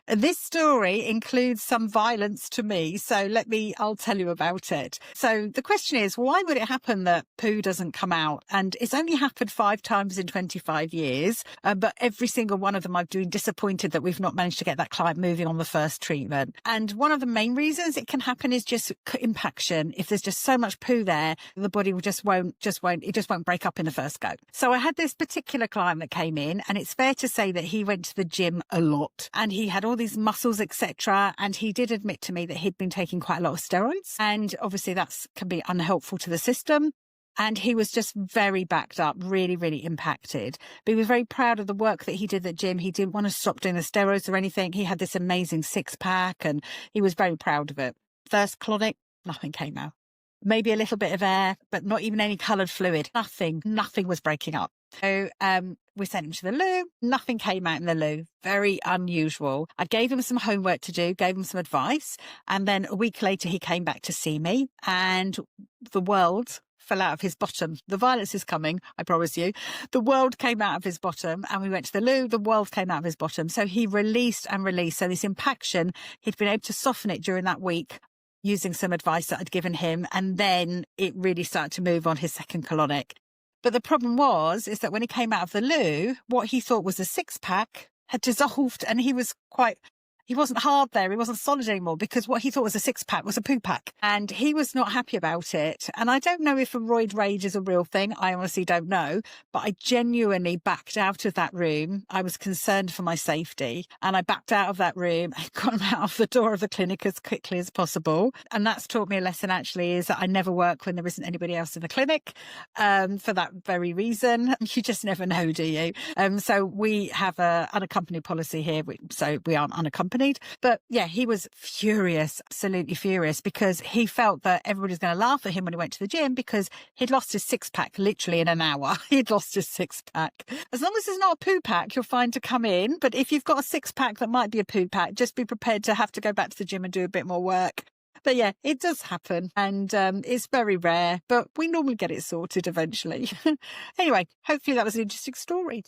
This story includes some violence to me, so I'll tell you about it. So the question is, why would it happen that poo doesn't come out? And it's only happened 5 times in 25 years, but every single one of them I've been disappointed that we've not managed to get that client moving on the first treatment. And one of the main reasons it can happen is just impaction. If there's just so much poo there, the body will just won't break up in the first go. So I had this particular client that came in, and it's fair to say that he went to the gym a lot and he had all these muscles, etc. And he did admit to me that he'd been taking quite a lot of steroids, and obviously that can be unhelpful to the system. And he was just very backed up, really, really impacted. But he was very proud of the work that he did at gym. He didn't want to stop doing the steroids or anything. He had this amazing 6-pack and he was very proud of it. First colonic, nothing came out. Maybe a little bit of air, but not even any coloured fluid. Nothing was breaking up. So we sent him to the loo. Nothing came out in the loo. Very unusual. I gave him some homework to do, gave him some advice. And then a week later, he came back to see me and the world fell out of his bottom. The violence is coming, I promise you. The world came out of his bottom and we went to the loo. The world came out of his bottom. So he released and released. So this impaction, he'd been able to soften it during that week, using some advice that I'd given him, and then it really started to move on his second colonic. But the problem is that when he came out of the loo, what he thought was a 6-pack had dissolved, and he wasn't hard there. He wasn't solid anymore, because what he thought was a 6-pack was a poo pack, and he was not happy about it. And I don't know if a roid rage is a real thing. I honestly don't know, but I genuinely backed out of that room. I was concerned for my safety, and I backed out of that room and got him out of the door of the clinic as quickly as possible. And that's taught me a lesson, actually, is that I never work when there isn't anybody else in the clinic, for that very reason. You just never know, do you? So we have a unaccompanied policy here, so we aren't unaccompanied. But yeah, he was furious, absolutely furious, because he felt that everybody was going to laugh at him when he went to the gym because he'd lost his 6-pack literally in an hour. He'd lost his 6-pack. As long as it's not a poo pack, you're fine to come in. But if you've got a 6-pack that might be a poo pack, just be prepared to have to go back to the gym and do a bit more work. But yeah, it does happen, and it's very rare, but we normally get it sorted eventually. Anyway, hopefully that was an interesting story.